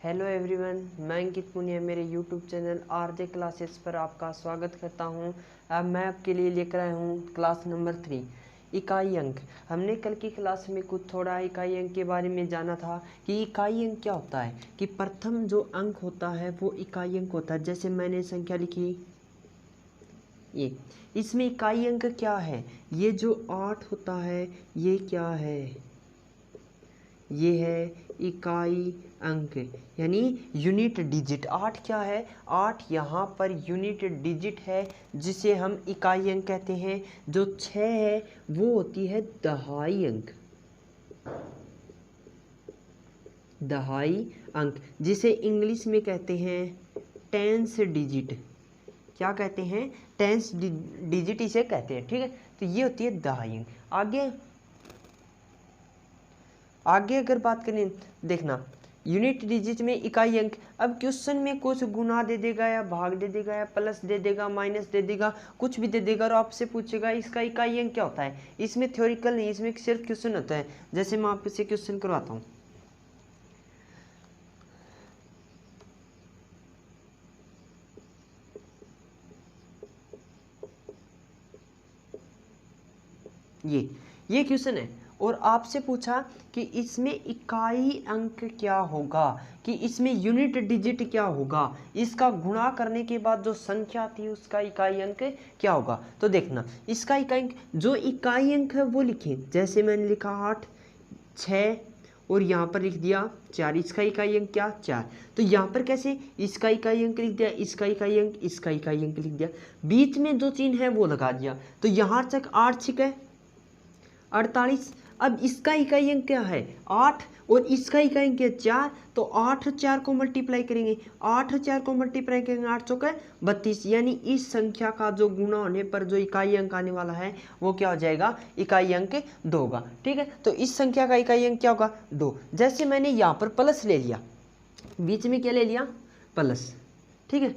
Hello everyone, मैं अंकित पुनिया मेरे YouTube channel RJ classes पर आपका स्वागत करता हूं। अब मैं आपके लिए लेकर आया हूं क्लास नंबर 3 इकाई अंक। हमने कल की क्लास में कुछ थोड़ा इकाई अंक के बारे में जाना था कि इकाई अंक क्या होता है, कि प्रथम जो अंक होता है वो इकाई अंक होता है। जैसे मैंने संख्या लिखी ये, इसमें इकाई अंक क्या है, ये जो 8 होता है ये क्या है, ये है इकाई अंक यानी यूनिट डिजिट। 8 क्या है, 8 यहाँ पर यूनिट डिजिट है जिसे हम इकाई अंक कहते हैं। जो 6 है वो होती है दहाई अंक, दहाई अंक जिसे इंग्लिश में कहते हैं टेंस डिजिट। क्या कहते हैं, टेंस डिजिट इसे कहते हैं। ठीक है, तो ये होती है दहाई अंक। आगे अगर बात करें, देखना यूनिट डिजिट में इकाई अंक। अब क्वेश्चन में कुछ गुना दे देगा या भाग दे देगा या प्लस दे देगा माइनस दे देगा, कुछ भी दे देगा और आपसे पूछेगा इसका इकाई अंक क्या होता है। इसमें थ्योरिकल नहीं, इसमें सिर्फ क्वेश्चन होता है। जैसे मैं आपसे क्वेश्चन करवाता हूँ, ये क्वेश्चन है और आपसे पूछा कि इसमें इकाई अंक क्या होगा, कि इसमें यूनिट डिजिट क्या होगा, इसका गुणा करने के बाद जो संख्या आती है उसका इकाई अंक क्या होगा। तो देखना इसका इकाई अंक, जो इकाई अंक है वो लिखें। जैसे मैंने लिखा 8, 6 और यहाँ पर लिख दिया 4, इसका इकाई अंक क्या 4। तो यहाँ पर कैसे, इसका इकाई अंक लिख दिया, इसका इकाई अंक, इसका इकाई अंक लिख दिया, बीच में जो चिन्ह है वो लगा दिया। तो यहाँ तक 8 छिके 48। अब इसका इकाई अंक क्या है 8 और इसका इकाई अंक है 4। तो 8 और 4 को मल्टीप्लाई करेंगे, 8 और 4 को मल्टीप्लाई करेंगे, 8 चौका 32। यानी इस संख्या का जो गुणा होने पर जो इकाई अंक आने वाला है वो क्या हो जाएगा, इकाई अंक 2 होगा। ठीक है, तो इस संख्या का इकाई अंक क्या होगा 2। जैसे मैंने यहाँ पर प्लस ले लिया, बीच में क्या ले लिया प्लस। ठीक है,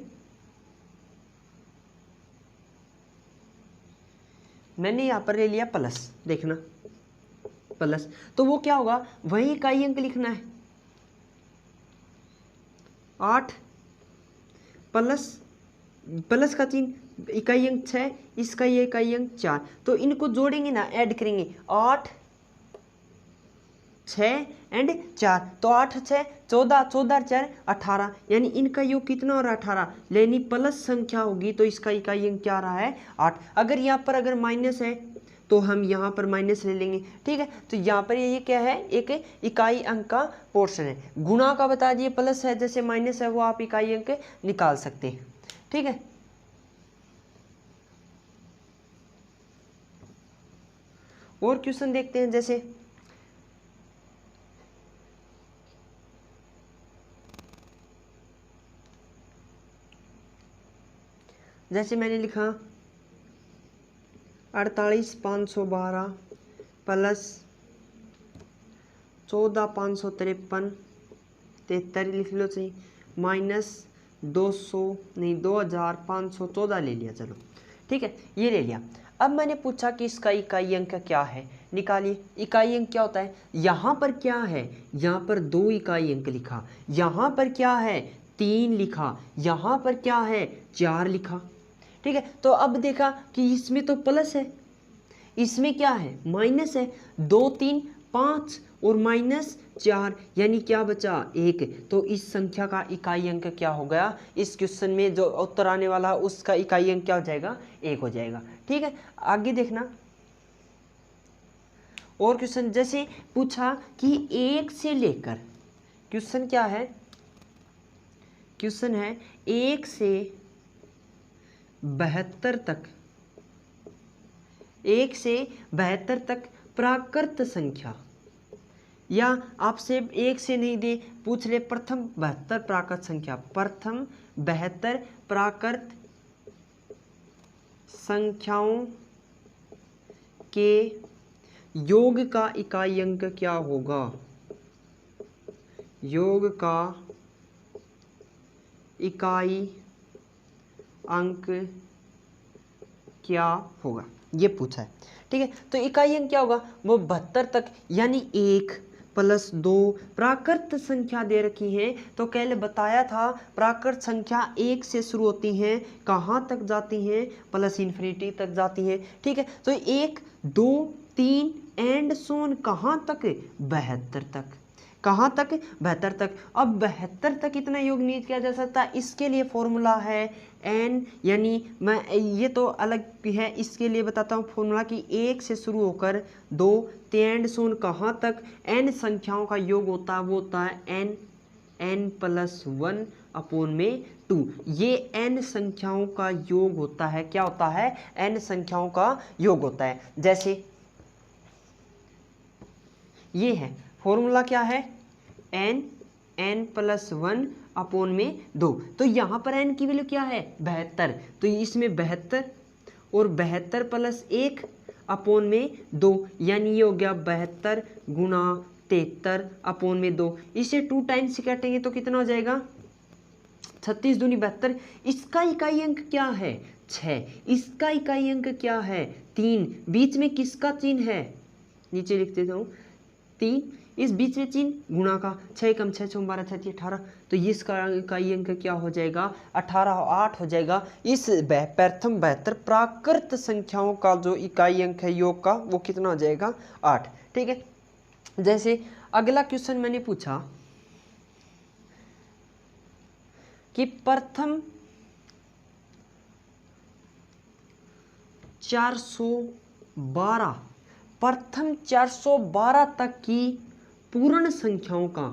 मैंने यहाँ पर ले लिया प्लस, देखना प्लस, तो वो क्या होगा, वही इकाई अंक लिखना है 8 प्लस प्लस का चिन्ह, इकाई अंक 6, इसका ये इकाई अंक 4। तो इनको जोड़ेंगे ना, ऐड करेंगे 8 6 एंड 4। तो 8 6 14, 14 4 18, यानी इनका योग कितना हो रहा है 18, यानी प्लस संख्या होगी तो इसका इकाई अंक क्या आ रहा है 8। अगर यहाँ पर अगर माइनस है तो हम यहाँ पर माइनस ले लेंगे। ठीक है, तो यहाँ पर ये क्या है, एक इकाई अंक का पोर्शन है। गुणा का बता दिए, प्लस है जैसे माइनस है वो आप इकाई अंक निकाल सकते हैं। ठीक है, और क्वेश्चन देखते हैं। जैसे मैंने लिखा 48 512 प्लस 14 553 73 लिख लो सही, माइनस 200 नहीं 2514 ले लिया। चलो ठीक है, ये ले लिया। अब मैंने पूछा कि इसका इकाई अंक क्या है, निकालिए। इकाई अंक क्या होता है, यहाँ पर क्या है, यहाँ पर 2 इकाई अंक लिखा, यहाँ पर क्या है 3 लिखा, यहाँ पर क्या है 4 लिखा। ठीक है, तो अब देखा कि इसमें तो प्लस है, इसमें क्या है माइनस है, 2 3 5 और माइनस 4, यानी क्या बचा 1। तो इस संख्या का इकाई अंक क्या हो गया, इस क्वेश्चन में जो उत्तर आने वाला उसका इकाई अंक क्या हो जाएगा 1 हो जाएगा। ठीक है, आगे देखना और क्वेश्चन। जैसे पूछा कि 1 से लेकर, क्वेश्चन क्या है, क्वेश्चन है 1 से 72 तक, 1 से 72 तक प्राकृत संख्या, या आपसे 1 से नहीं दे, पूछ ले प्रथम 72 प्राकृत संख्या, प्रथम 72 प्राकृत संख्याओं के योग का इकाई अंक क्या होगा, योग का इकाई अंक क्या होगा, ये पूछा है। ठीक है, तो इकाई अंक क्या होगा वो 72 तक, यानी 1 +2 प्राकृत संख्या दे रखी है। तो कल बताया था प्राकृत संख्या 1 से शुरू होती हैं, कहाँ तक जाती हैं, +∞ तक जाती हैं। ठीक है, तो 1 2 3 एंड सोन कहाँ तक, 72 तक। कहाँ तक, 72 तक। अब 72 तक इतना योग नहीं किया जा सकता, इसके लिए फॉर्मूला है n, यानी मैं ये तो अलग है, इसके लिए बताता हूँ फॉर्मूला कि 1 से शुरू होकर 2 एंड सोन कहाँ तक n संख्याओं का योग होता है, वो होता है n+1 अपॉन में 2। ये n संख्याओं का योग होता है, क्या होता है, n संख्याओं का योग होता है। जैसे ये है फॉर्मूला, क्या है, n+1 अपॉन में 2। तो यहाँ पर n की वैल्यू क्या है, 72। तो इसमें 72 और 72 + 1 अपॉन में 2, यानी ये हो गया 72 गुणा 73 अपॉन में 2। इसे 2 टाइम्स से काटेंगे तो कितना हो जाएगा, 36 दूनी 72। इसका इकाई अंक क्या है, 6। इसका इकाई अंक क्या है, 3। बीच में किसका चिन्ह है, नीचे लिख देता हूँ 3, इस बीच में चिन्ह गुणा का, 6 कम 6 6 12 6 18। तो इसका इकाई अंक क्या हो जाएगा, 18 8 हो जाएगा। इस प्रथम 72 प्राकृत संख्याओं का जो इकाई अंक है योग का, वो कितना हो जाएगा, 8। ठीक है, जैसे अगला क्वेश्चन मैंने पूछा कि प्रथम 412 तक की पूर्ण संख्याओं का,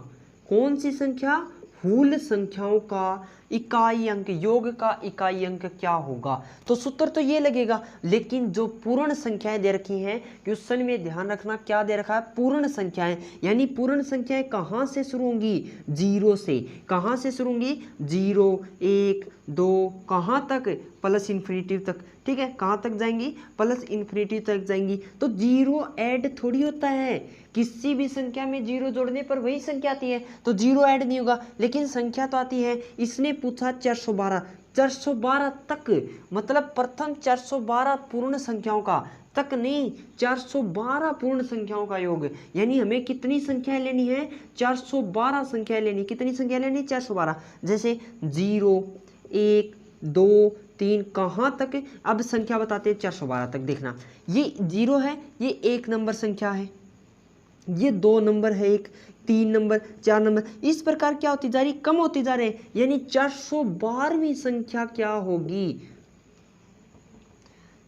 कौन सी संख्या, मूल संख्याओं का इकाई अंक, योग का इकाई अंक क्या होगा। तो सूत्र तो ये लगेगा, लेकिन जो पूर्ण संख्याएं दे रखी हैं क्वेश्चन में ध्यान रखना, क्या दे रखा है, पूर्ण संख्याएं। यानी पूर्ण संख्याएं कहाँ से शुरू होंगी, 0 से। कहाँ से शुरू होंगी, 0 1 2 कहाँ तक, +∞ तक। ठीक है, कहाँ तक जाएंगी, +∞ तक जाएंगी। तो 0 ऐड थोड़ी होता है, किसी भी संख्या में 0 जोड़ने पर वही संख्या आती है, तो 0 ऐड नहीं होगा, लेकिन संख्या तो आती है। इसने पूछा 412 तक, मतलब प्रथम 412 पूर्ण संख्याओं का, तक नहीं, 412 पूर्ण संख्याओं का योग। यानी हमें कितनी संख्याएं लेनी है, 412 संख्याएं लेनी। कितनी संख्या लेनी, 412। जैसे 0 1 2 3 कहाँ तक, अब संख्या बताते हैं 412 तक। देखना, ये 0 है, ये 1 नंबर संख्या है, ये 2 नंबर है, 1 3 नंबर 4 नंबर, इस प्रकार क्या होती जा रही, कम होती जा रही है। यानी 412वीं संख्या क्या होगी,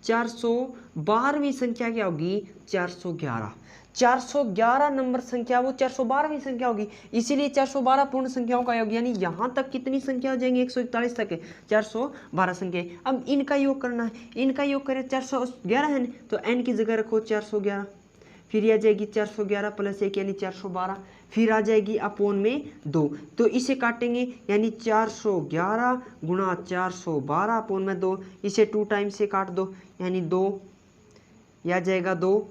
412वीं संख्या क्या होगी, 411। 411 नंबर संख्या वो 412वीं संख्या होगी, इसीलिए 412 पूर्ण संख्याओं का योग। यानी यहाँ तक कितनी संख्या हो जाएंगी, 141 तक 412 संख्या। अब इनका योग करना है, इनका योग करें, 411 है, तो n की जगह रखो 411, फिर आ जाएगी 411 + 1 यानी 412, फिर आ जाएगी अपॉन में 2। तो इसे काटेंगे, यानी 411 गुणा 412 अपॉन में 2। इसे 2 टाइम्स से काट दो, यानी 2, यह आ जाएगा 2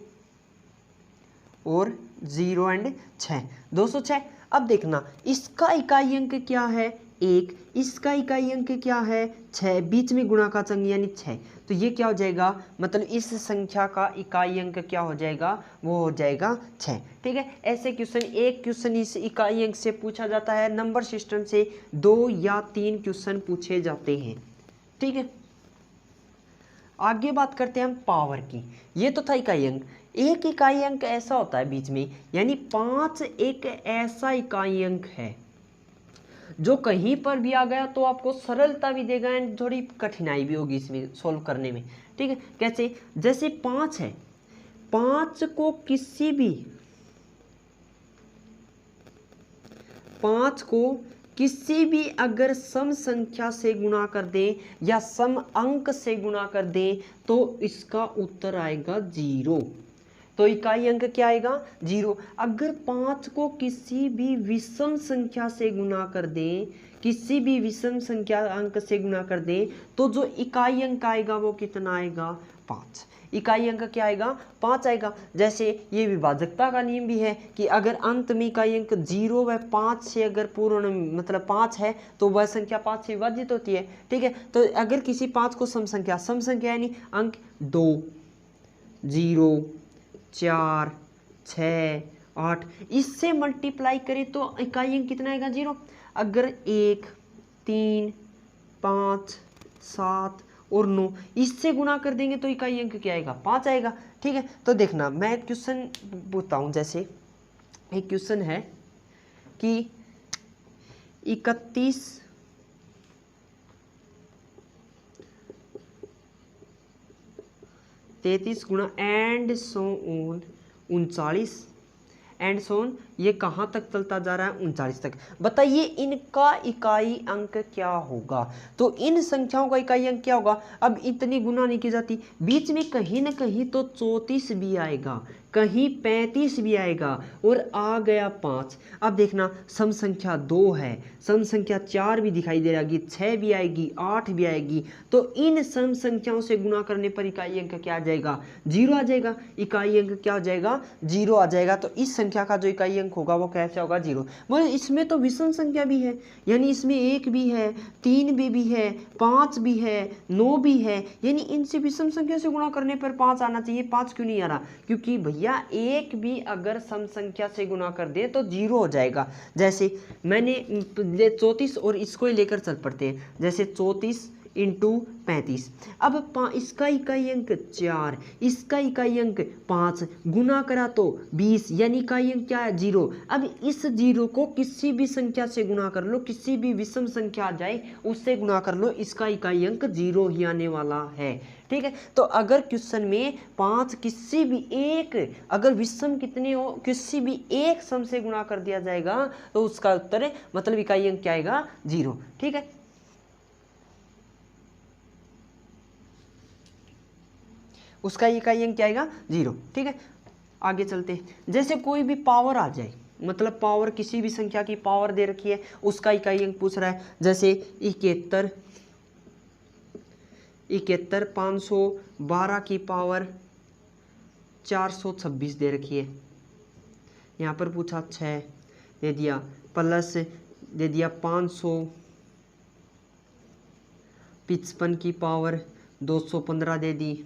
और 0 एंड 6, 206। अब देखना, इसका इकाई अंक क्या है, 1, इसका इकाई अंक क्या है, 6, बीच में गुणा का चिन्ह यानी 6। तो ये क्या हो जाएगा, मतलब इस संख्या का इकाई अंक क्या हो जाएगा, वो हो जाएगा 6। ठीक है, ऐसे क्वेश्चन, एक क्वेश्चन इस इकाई अंक से पूछा जाता है, नंबर सिस्टम से 2 या 3 क्वेश्चन पूछे जाते हैं। ठीक है, आगे बात करते हैं हम पावर की। ये तो था इकाई अंक। एक इकाई अंक ऐसा होता है बीच में, यानी 5 एक ऐसा इकाई अंक है जो कहीं पर भी आ गया तो आपको सरलता भी देगा एंड थोड़ी कठिनाई भी होगी इसमें सोल्व करने में। ठीक है, कैसे, जैसे 5 है, 5 को किसी भी अगर सम संख्या से गुणा कर दें या सम अंक से गुणा कर दें तो इसका उत्तर आएगा 0। तो इकाई अंक क्या आएगा, 0। अगर 5 को किसी भी विषम संख्या से गुणा कर दें, किसी भी विषम संख्या अंक से गुणा कर दें, तो जो इकाई अंक आएगा वो कितना आएगा, 5। इकाई अंक क्या आएगा, 5 आएगा। जैसे ये विभाजकता का नियम भी है कि अगर अंत में इकाई अंक 0 व 5 से अगर पूर्ण मतलब 5 है तो वह संख्या 5 से विभाजित होती है। ठीक है, तो अगर किसी 5 को सम संख्या यानी अंक 2 0 4 6 8, इससे मल्टीप्लाई करें तो इकाई अंक कितना आएगा 0। अगर 1, 3, 5, 7 और 9 इससे गुणा कर देंगे तो इकाई अंक क्या आएगा 5 आएगा। ठीक है, तो देखना मैं क्वेश्चन पूछता हूँ। जैसे एक क्वेश्चन है कि 31 33 गुणा and so on 39 and so on, ये कहाँ तक चलता जा रहा है 39 तक। बताइए इनका इकाई अंक क्या होगा। तो इन संख्याओं का इकाई अंक क्या होगा। अब इतनी गुना नहीं की जाती, बीच में कहीं ना कहीं तो 34 भी आएगा, कहीं 35 भी आएगा और आ गया 5। अब देखना सम संख्या 2 है, सम संख्या 4 भी दिखाई दे रही, 6 भी आएगी, 8 भी आएगी। तो इन सम संख्याओं से गुणा करने पर इकाई अंक क्या आ जाएगा 0 आ जाएगा। इकाई अंक क्या आ जाएगा 0 आ जाएगा। तो इस संख्या का जो इकाई अंक होगा वो कैसे होगा 0। बोले इसमें तो विषम संख्या भी है, यानी इसमें 1 भी है, 3 भी है, 5 भी है, 9 भी है, यानी इनसे विषम संख्या से गुणा करने पर 5 आना चाहिए। 5 क्यों नहीं आ रहा, क्योंकि भैया 1 भी अगर सम संख्या से गुणा कर दे तो 0 हो जाएगा। जैसे मैंने 34 और इसको ही लेकर चल पड़ते हैं। जैसे 34 इंटू 35, अब इसका इकाई अंक 4, इसका इकाई अंक 5, गुना करा तो 20, यानी इकाई अंक क्या है 0। अब इस 0 को किसी भी संख्या से गुणा कर लो, किसी भी विषम संख्या आ जाए उससे गुणा कर लो, इसका इकाई अंक 0 ही आने वाला है। ठीक है, तो अगर क्वेश्चन में 5 किसी भी एक, अगर विषम कितने हो किसी भी एक सम से गुणा कर दिया जाएगा तो उसका उत्तर मतलब इकाई अंक क्या आएगा 0। ठीक है, उसका इकाई अंक क्या आएगा 0। ठीक है, आगे चलते हैं। जैसे कोई भी पावर आ जाए, मतलब पावर किसी भी संख्या की पावर दे रखी है, उसका इकाई अंक पूछ रहा है। जैसे 71 512 की पावर 426 दे रखी है। यहाँ पर पूछा 6 दे दिया, प्लस दे दिया 555 की पावर 215 दे दी,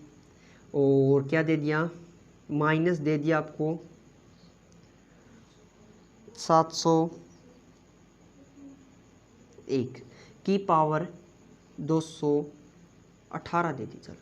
और क्या दे दिया माइनस दे दिया आपको 701 की पावर 218 दे दी। चलो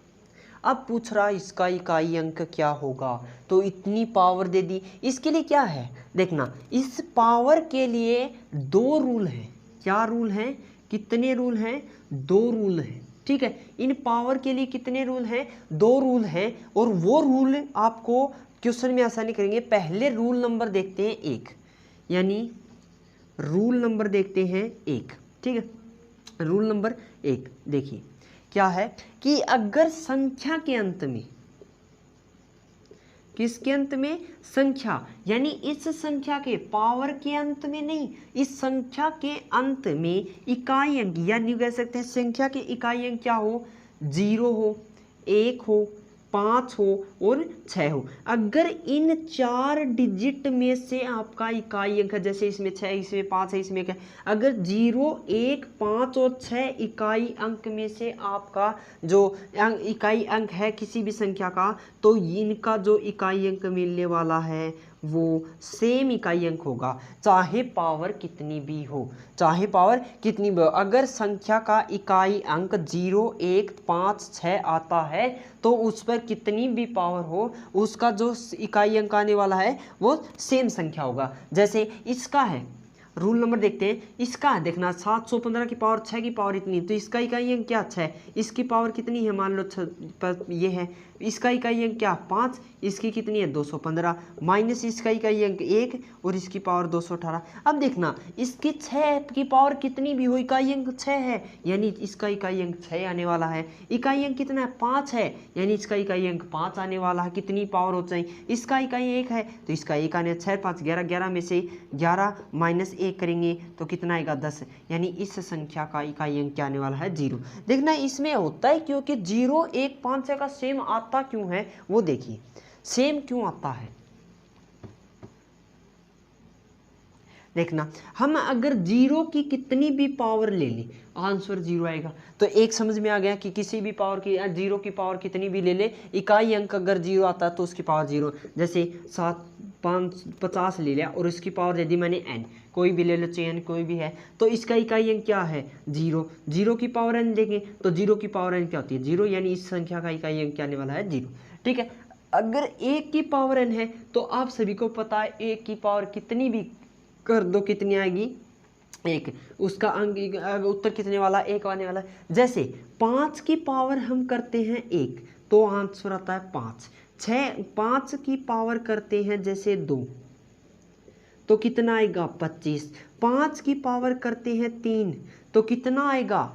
अब पूछ रहा इसका इकाई अंक क्या होगा। तो इतनी पावर दे दी, इसके लिए क्या है देखना, इस पावर के लिए 2 रूल हैं। क्या रूल हैं, कितने रूल हैं 2 रूल हैं। ठीक है, इन पावर के लिए कितने रूल हैं 2 रूल हैं, और वो रूल आपको क्वेश्चन में आसानी करेंगे। पहले रूल नंबर देखते हैं 1, यानी रूल नंबर देखते हैं 1। ठीक है, रूल नंबर 1 देखिए क्या है कि अगर संख्या के अंत में, किसके अंत में संख्या, यानी इस संख्या के पावर के अंत में नहीं, इस संख्या के अंत में इकाई अंक, यानी कह सकते हैं संख्या के इकाई अंक क्या हो 0 हो, 1 हो, 5 हो और 6 हो। अगर इन 4 डिजिट में से आपका इकाई अंक, जैसे इसमें 6 इसमें 5 है इसमें क्या, अगर 0, 1, 5 और 6 इकाई अंक में से आपका जो इकाई अंक है किसी भी संख्या का, तो इनका जो इकाई अंक मिलने वाला है वो सेम इकाई अंक होगा, चाहे पावर कितनी भी हो, चाहे पावर कितनी भी हो। अगर संख्या का इकाई अंक 0, 1, 5, 6 आता है तो उस पर कितनी भी पावर हो उसका जो इकाई अंक आने वाला है वो सेम संख्या होगा। जैसे इसका है, रूल नंबर देखते हैं, इसका है देखना 715 की पावर 6 की पावर इतनी, तो इसका इकाई अंक क्या 6, इसकी पावर कितनी है मान लो ये है, इसका इकाई अंक क्या 5, इसकी कितनी है 215, माइनस इसका इकाई अंक 1 और इसकी पावर 218। अब देखना इसकी 6 की पावर कितनी भी हो इकाई अंक 6 है, यानी इसका इकाई अंक 6 आने वाला है। इकाई अंक कितना है 5 है, यानी इसका इकाई अंक 5 आने वाला है। कितनी पावर हो चाहिए, इसका इकाई 1 है तो इसका 1 आने 6 5 11, 11 में से 11 माइनस 1 करेंगे तो कितना आएगा 10, यानी इस संख्या का इकाई अंक क्या आने वाला है 0। देखना इसमें होता है क्योंकि 0, 1, 5 6 का सेम आता क्यों है वो देखिए, सेम क्यों आता है देखना। हम अगर 0 की कितनी भी पावर ले लें आंसर 0 आएगा। तो एक समझ में आ गया कि किसी भी पावर की 0 की पावर कितनी भी ले ले, इकाई अंक अगर 0 आता है तो उसकी पावर 0। जैसे 7 50 ले लिया और इसकी पावर दे दी मैंने n, कोई भी ले लो चेन कोई भी है, तो इसका इकाई अंक क्या है 0, 0 की पावर n देंगे तो 0 की पावर n क्या होती है 0, यानी इस संख्या का इकाई अंक क्या आने वाला है 0। ठीक है, अगर 1 की पावर n है तो आप सभी को पता है 1 की पावर कितनी भी कर दो कितनी आएगी 1, उसका अंक उत्तर कितने वाला 1 आने वाला है। जैसे 5 की पावर हम करते हैं 1 तो आंसर आता है 5, 5 की पावर करते हैं जैसे 2 तो कितना आएगा 25, 5 की पावर करते हैं 3 तो कितना आएगा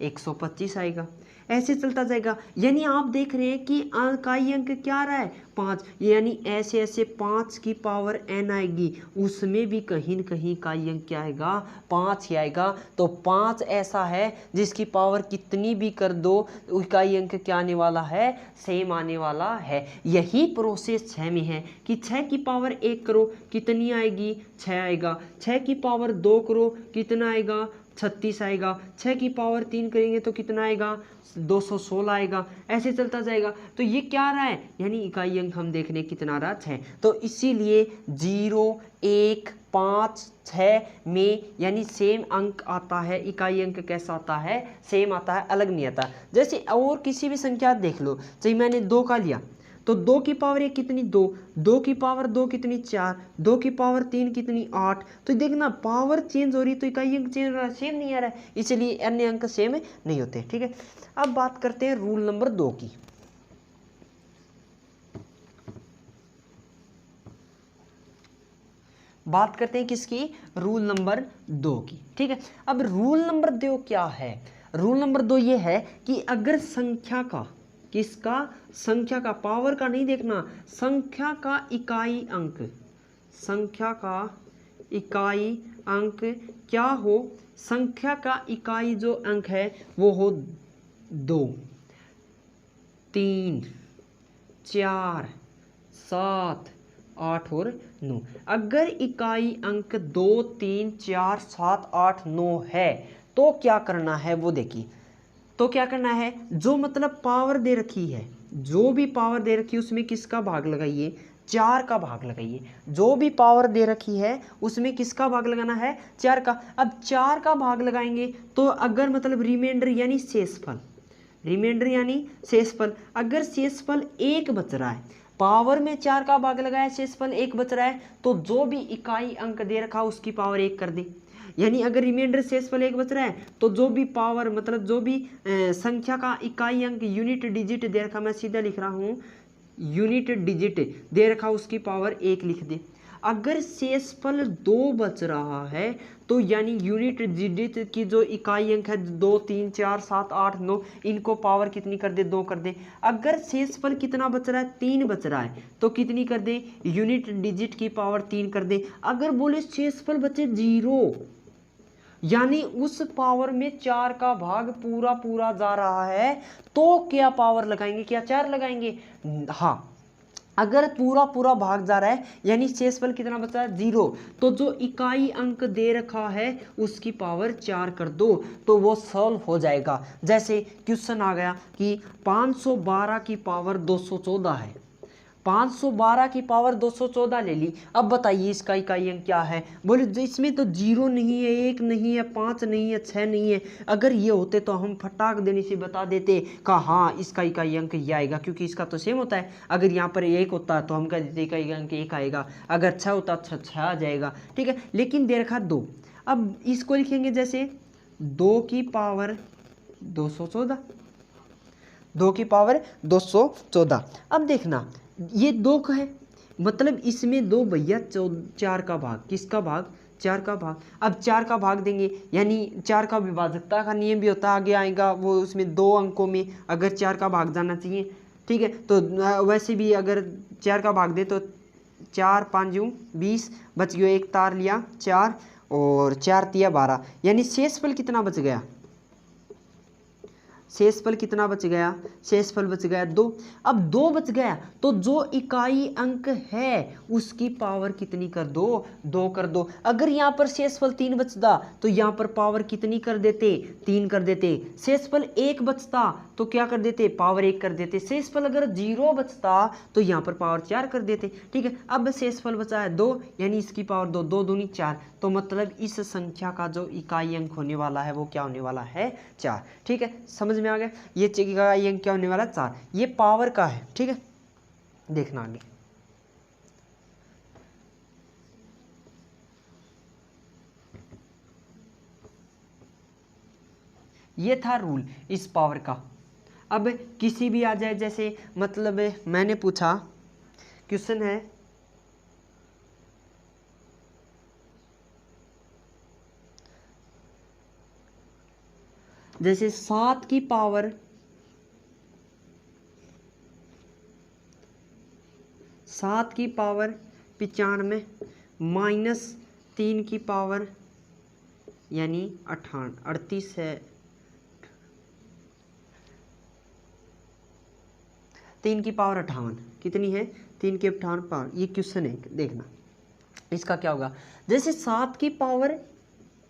125 आएगा, ऐसे चलता जाएगा। यानी आप देख रहे हैं कि इकाई अंक क्या आ रहा है 5, यानी ऐसे ऐसे 5 की पावर n आएगी उसमें भी कहीं न कहीं इकाई अंक क्या आएगा 5 ही आएगा। तो 5 ऐसा है जिसकी पावर कितनी भी कर दो इकाई अंक क्या आने वाला है सेम आने वाला है। यही प्रोसेस 6 में है कि 6 की पावर 1 करो कितनी आएगी 6 आएगा, 6 की पावर 2 करो कितना आएगा 36 आएगा, 6 की पावर 3 करेंगे तो कितना आएगा 216 आएगा, ऐसे चलता जाएगा। तो ये क्या आ रहा है यानी इकाई अंक हम देख रहे हैं कितना आ रहा है 6। तो इसीलिए 0, 1, 5, 6 में यानी सेम अंक आता है, इकाई अंक कैसा आता है सेम आता है, अलग नहीं आता। जैसे और किसी भी संख्या देख लो, चाहे मैंने 2 का लिया तो 2 की पावर 1 कितनी 2, 2 की पावर 2 कितनी 4, 2 की पावर 3 कितनी 8। तो देखना पावर चेंज हो रही तो इकाई अंक चेंज हो रहा है, सेम नहीं आ रहा है, इसलिए अन्य अंक सेम नहीं होते। ठीक है, अब बात करते हैं रूल नंबर 2 की। बात करते हैं किसकी रूल नंबर 2 की। ठीक है, अब रूल नंबर 2 क्या है, रूल नंबर 2 ये है कि अगर संख्या का किसका संख्या का पावर का नहीं देखना, संख्या का इकाई अंक, संख्या का इकाई अंक क्या हो, संख्या का इकाई जो अंक है वो हो 2, 3, 4, 7, 8 और 9। अगर इकाई अंक 2, 3, 4, 7, 8, 9 है तो क्या करना है वो देखिए। तो क्या करना है, जो मतलब पावर दे रखी है, जो भी पावर दे रखी है उसमें किसका भाग लगाइए 4 का भाग लगाइए। जो भी पावर दे रखी है उसमें किसका भाग लगाना है 4 का। अब 4 का भाग लगाएंगे तो अगर मतलब रिमाइंडर यानी शेषफल, रिमाइंडर यानी शेषफल, अगर शेषफल 1 बच रहा है, पावर में 4 का भाग लगाया शेषफल 1 बच रहा है, तो जो भी इकाई अंक दे रखा उसकी पावर 1 कर दे। यानी अगर रिमाइंडर शेषफल 1 बच रहा है तो जो भी पावर मतलब जो भी संख्या का इकाई अंक यूनिट डिजिट दे रखा, मैं सीधा लिख रहा हूँ यूनिट डिजिट दे रखा उसकी पावर 1 लिख दे। अगर शेषफल 2 बच रहा है तो यानी यूनिट डिजिट की जो इकाई अंक है 2, 3, 4, 7, 8, 9 इनको पावर कितनी कर दे 2 कर दे। अगर शेषफल कितना बच रहा है 3 बच रहा है तो कितनी कर दे यूनिट डिजिट की पावर 3 कर दे। अगर बोले शेषफल बचे 0 यानी उस पावर में 4 का भाग पूरा पूरा जा रहा है तो क्या पावर लगाएंगे, क्या 4 लगाएंगे। हाँ, अगर पूरा पूरा भाग जा रहा है यानी शेषफल कितना बचा है 0, तो जो इकाई अंक दे रखा है उसकी पावर 4 कर दो तो वो सॉल्व हो जाएगा। जैसे क्वेश्चन आ गया कि 512 की पावर 214 है, 512 की पावर 214 ले ली। अब बताइए इसका इकाई अंक क्या है, बोले इसमें तो 0 नहीं है, 1 नहीं है, 5 नहीं है, 6 नहीं है। अगर ये होते तो हम फटाक देने से बता देते कहा हाँ इसका इकाई अंक ये आएगा, क्योंकि इसका तो सेम होता है। अगर यहाँ पर 1 होता तो हम कह देते इकाई अंक 1 आएगा, अगर 6 होता तो 6 आ जाएगा। ठीक है, लेकिन दे रखा 2। अब इसको लिखेंगे जैसे 2 की पावर 214, 2 की पावर 214। अब देखना ये 2 का है मतलब इसमें 2 भैया 4 का भाग, किसका भाग 4 का भाग। अब 4 का भाग देंगे यानी 4 का विभाजकता का नियम भी होता है, आगे आएगा वो, उसमें 2 अंकों में अगर 4 का भाग जाना चाहिए। ठीक है, तो वैसे भी अगर 4 का भाग दे तो 4 5 20 बच गया, एक तार लिया 4 और 4 तिया 12, यानी शेषफल कितना बच गया, शेषफल कितना बच गया, शेषफल बच गया 2। अब 2 बच गया तो जो इकाई अंक है उसकी पावर कितनी कर दो, 2 कर दो। अगर यहाँ पर शेषफल 3 बचता तो यहाँ पर पावर कितनी कर देते, 3 कर देते। शेषफल 1 बचता तो क्या कर देते, पावर 1 कर देते। शेषफल अगर 0 बचता तो यहाँ पर पावर 4 कर देते। ठीक है, अब शेषफल बचा है 2 यानी इसकी पावर 2, 2 दूनी 4। तो मतलब इस संख्या का जो इकाई अंक होने वाला है वो क्या होने वाला है, 4। ठीक है, समझ में आ गया। ये इकाई अंक क्या होने वाला है, 4। ये पावर का है। ठीक है, देखना आगे। ये था रूल इस पावर का। अब किसी भी आ जाए, जैसे मतलब मैंने पूछा, क्वेश्चन है जैसे 7 की पावर 95 माइनस 3 की पावर यानी 38 है, 3 की पावर 58 कितनी है, 3 की 58 पावर। ये क्वेश्चन है, देखना इसका क्या होगा। जैसे 7 की पावर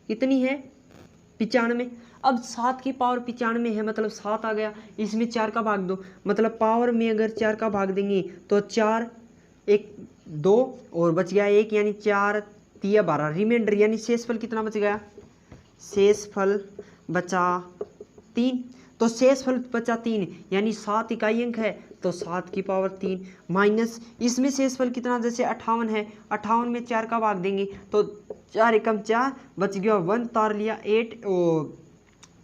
कितनी है, 95। अब 7 की पावर 95 है मतलब 7 आ गया, इसमें 4 का भाग दो, मतलब पावर में अगर 4 का भाग देंगे तो 4 1 2 और बच गया 1 यानी 4 3 12 रिमाइंडर यानी शेषफल कितना बच गया, शेषफल बचा 3। तो शेषफल बचा 3 यानी 7 इकाई अंक है तो 7 की पावर 3 माइनस इसमें शेषफल कितना, जैसे 58 है, 58 में 4 का भाग देंगे तो 4 एकम 4 बच गया 1 तार लिया 8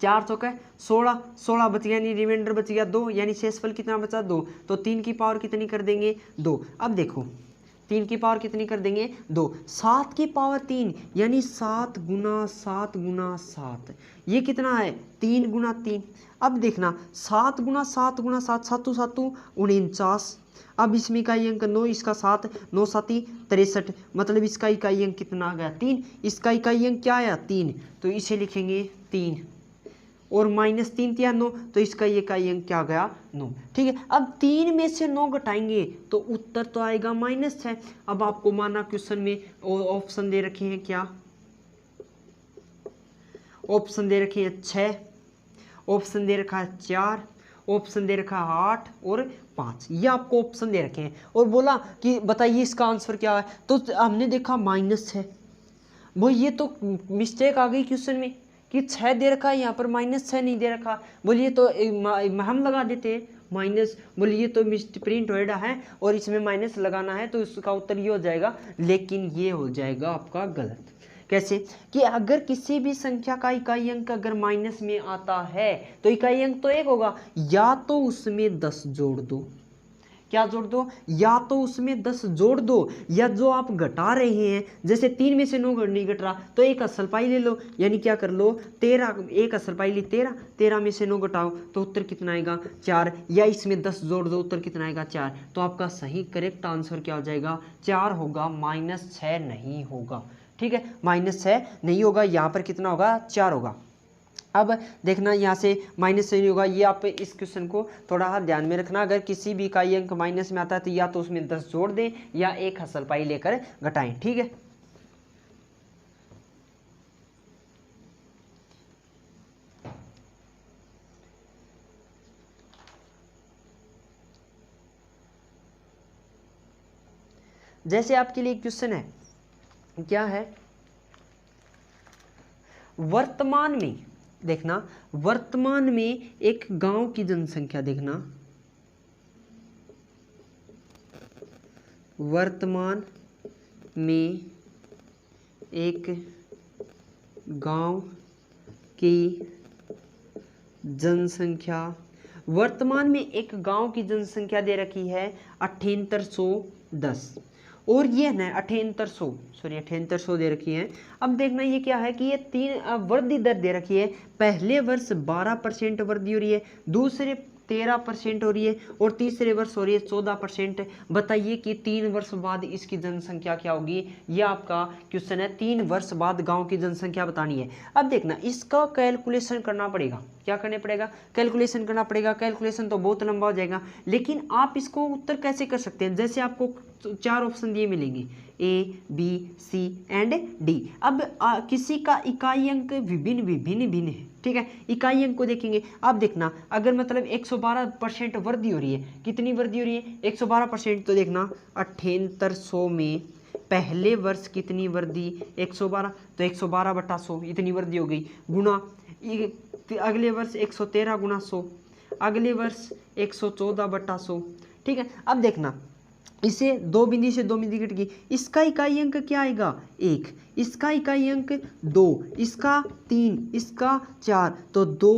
4 चौका 16 16 बच गया यानी रिमाइंडर बच गया 2 यानी शेषफल कितना बचा 2। तो 3 की पावर कितनी कर देंगे 2। अब देखो 3 की पावर कितनी कर देंगे 2। 7 की पावर 3 यानी 7 गुना 7 गुना 7, ये कितना है 3 गुना 3। अब देखना 7 गुना 7 गुना 7 7 7 49। अब इसमें इकाई अंक 9, इसका 7 9 7 63 मतलब इसका इकाई अंक कितना आ गया 3। इसका इकाई अंक क्या आया 3, तो इसे लिखेंगे 3 और माइनस 3 3 9 तो इसका ये इकाई अंक क्या गया 9। ठीक है, अब 3 में से 9 घटाएंगे तो उत्तर तो आएगा -6। अब आपको माना क्वेश्चन में ऑप्शन दे रखे हैं, क्या ऑप्शन दे रखे हैं 6, ऑप्शन दे रखा है 4, ऑप्शन दे रखा है 8 और 5, ये आपको ऑप्शन दे रखे हैं और बोला कि बताइए इसका आंसर क्या है। तो हमने देखा -6, वो ये तो मिस्टेक आ गई क्वेश्चन में कि 6 दे रखा है, यहाँ पर -6 नहीं दे रखा। बोलिए तो हम लगा देते हैं माइनस, बोलिए तो प्रिंट होएगा है और इसमें माइनस लगाना है तो इसका उत्तर ये हो जाएगा, लेकिन ये हो जाएगा आपका गलत। कैसे कि अगर किसी भी संख्या का इकाई अंक अगर माइनस में आता है तो इकाई अंक तो 1 होगा, या तो उसमें 10 जोड़ दो, क्या जोड़ दो, या तो उसमें 10 जोड़ दो, या जो आप घटा रहे हैं जैसे 3 में से 9 नहीं घट रहा तो एक असल पाई ले लो, यानी क्या कर लो 13, एक असल पाई ली 13, 13 में से 9 घटाओ तो उत्तर कितना आएगा 4, या इसमें 10 जोड़ दो उत्तर कितना आएगा 4। तो आपका सही करेक्ट आंसर क्या हो जाएगा 4 होगा, -6 नहीं होगा। ठीक है, -6 नहीं होगा, यहाँ पर कितना होगा 4 होगा। अब देखना यहाँ से माइनस से नहीं होगा, ये आप इस क्वेश्चन को थोड़ा ध्यान में रखना। अगर किसी भी इकाई अंक माइनस में आता है तो या तो उसमें 10 जोड़ दें या एक हसल पाई लेकर घटाएं। ठीक है, जैसे आपके लिए क्वेश्चन है, क्या है वर्तमान में, देखना वर्तमान में एक गांव की जनसंख्या, देखना वर्तमान में एक गांव की जनसंख्या, वर्तमान में एक गांव की जनसंख्या दे रखी है 7810 और ये ना 7800 दे रखी है। अब देखना ये क्या है कि ये 3 वृद्धि दर दे रखी है, पहले वर्ष 12% वृद्धि हो रही है, दूसरे 13% हो रही है और तीसरे वर्ष हो रही है 14%। बताइए कि 3 वर्ष बाद इसकी जनसंख्या क्या होगी, ये आपका क्वेश्चन है। 3 वर्ष बाद गांव की जनसंख्या बतानी है। अब देखना इसका कैलकुलेशन करना पड़ेगा, क्या करने पड़ेगा, कैलकुलेशन करना पड़ेगा। कैलकुलेशन तो बहुत लंबा हो जाएगा, लेकिन आप इसको उत्तर कैसे कर सकते हैं, जैसे आपको 4 ऑप्शन दिए मिलेंगे A, B, C and D। अब किसी का इकाई अंक विभिन्न विभिन्न भिन्न है, ठीक है। इकाई अंक को देखेंगे, आप देखना अगर मतलब 112% वृद्धि हो रही है, कितनी वृद्धि हो रही है 112%, तो देखना 7800 में पहले वर्ष कितनी वृद्धि 112, तो 112/100 इतनी वृद्धि हो गई, गुणा अगले वर्ष 113 गुणा 100, अगले वर्ष 114/100, ठीक है। अब देखना इसे 2 बिंदी से 2 बिंदी कट गई, इसका इकाई अंक क्या आएगा 1, इसका इकाई अंक 2, इसका 3, इसका 4, तो 2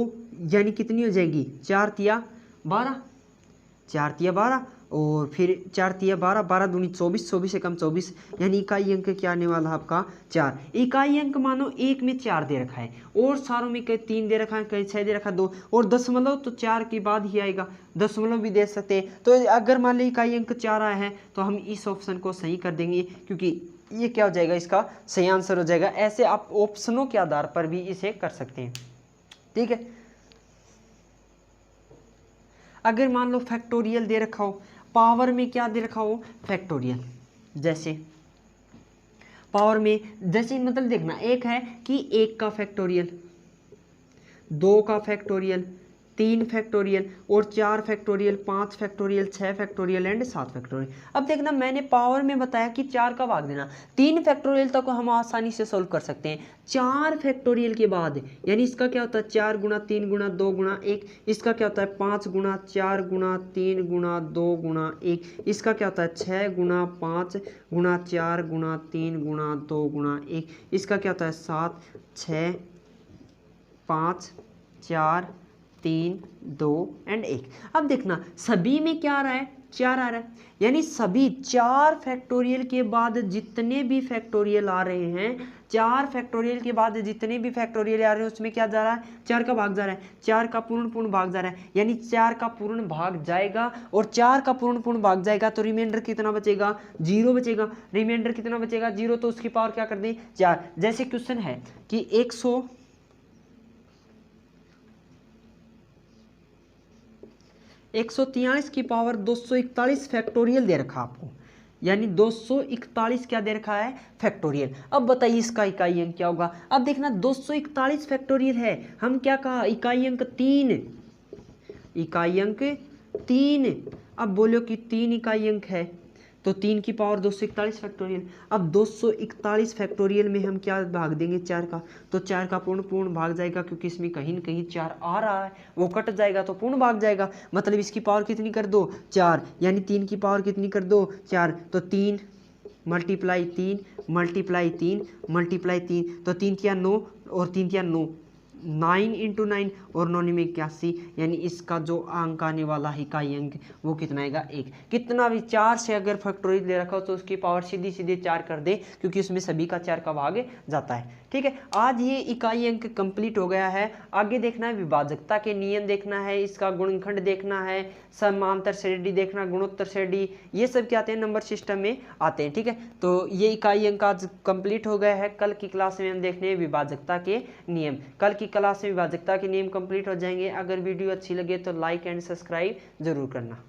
यानी कितनी हो जाएगी 4 तिया 12, 4 तिया 12 और फिर 4 तिया 12, 12 दूनी 24, 24 से कम 24, यानी इकाई अंक क्या आने वाला है आपका 4। इकाई अंक मानो एक में 4 दे रखा है और सारों में कहीं 3 दे रखा है, कहीं 6 दे रखा है 2, और दशमलव तो 4 के बाद ही आएगा, दशमलव भी दे सकते हैं। तो अगर मान ली इकाई अंक 4 आया है तो हम इस ऑप्शन को सही कर देंगे, क्योंकि ये क्या हो जाएगा इसका सही आंसर हो जाएगा। ऐसे आप ऑप्शनों के आधार पर भी इसे कर सकते हैं, ठीक है। अगर मान लो फैक्टोरियल दे रखा हो, पावर में क्या दे रखा हो फैक्टोरियल, जैसे पावर में जैसे मतलब देखना एक है कि 1 का फैक्टोरियल, 2 का फैक्टोरियल, 3 फैक्टोरियल और 4 factorial, 5 factorial, 6 factorial and 7 factorial. अब देखना मैंने पावर में बताया कि 4 का भाग देना, 3 फैक्टोरियल तक को हम आसानी से सोल्व कर सकते हैं। 4 फैक्टोरियल के बाद यानी इसका क्या होता है 4 गुणा 3 गुणा 2 गुणा 1, इसका क्या होता है 5 गुणा 4 गुणा 3 गुणा 2 गुणा 1, इसका क्या होता है 6 गुणा 5 गुणा 4 गुणा 3 गुणा 2 गुणा 1, इसका क्या होता है 7 6 5 4 3 2 एंड 1। अब देखना सभी में क्या आ रहा है 4 आ रहा है, यानी सभी 4 फैक्टोरियल के बाद जितने भी फैक्टोरियल आ रहे हैं, 4 फैक्टोरियल के बाद जितने भी फैक्टोरियल आ रहे हैं उसमें क्या जा रहा है 4 का भाग जा रहा है, 4 का पूर्ण भाग जा रहा है, यानी 4 का पूर्ण भाग जाएगा और 4 का पूर्ण भाग जाएगा तो रिमाइंडर कितना बचेगा 0 बचेगा। रिमाइंडर कितना बचेगा 0, तो उसकी पावर क्या कर दें 4। जैसे क्वेश्चन है कि 143 की पावर 241 फैक्टोरियल दे रखा आपको, यानी 241 क्या दे रखा है फैक्टोरियल। अब बताइए इसका इकाई अंक क्या होगा। अब देखना 241 फैक्टोरियल है, हम क्या कहा इकाई अंक 3, इकाई अंक 3। अब बोलो कि 3 इकाई अंक है तो 3 की पावर 241 फैक्टोरियल। अब 241 फैक्टोरियल में हम क्या भाग देंगे 4 का, तो 4 का पूर्ण भाग जाएगा, क्योंकि इसमें कहीं न कहीं 4 आ रहा है, वो कट जाएगा तो पूर्ण भाग जाएगा, मतलब इसकी पावर कितनी कर दो 4, यानी 3 की पावर कितनी कर दो 4, तो 3 मल्टीप्लाई 3 मल्टीप्लाई 3 मल्टीप्लाई 3, तो 3 तिया 9 और 3 तिया 9, 9 × 9 और 9 में 81, यानी इसका जो अंक आने वाला है इकाई अंक वो कितना आएगा 1। कितना भी 4 से अगर फैक्टोरियल दे रखा हो तो उसकी पावर सीधी सीधे 4 कर दे, क्योंकि उसमें सभी का 4 का भाग जाता है, ठीक है। आज ये इकाई अंक कंप्लीट हो गया है। आगे देखना है विभाजकता के नियम देखना है, इसका गुणनखंड देखना है, समांतर श्रेणी देखना, गुणोत्तर श्रेणी, ये सब क्या आते हैं नंबर सिस्टम में आते हैं, ठीक है। तो ये इकाई अंक आज कंप्लीट हो गया है। कल की क्लास में हम देखने हैं विभाजकता के नियम। कल की क्लास में विभाजकता के नियम कंप्लीट हो जाएंगे। अगर वीडियो अच्छी लगे तो लाइक एंड सब्सक्राइब जरूर करना।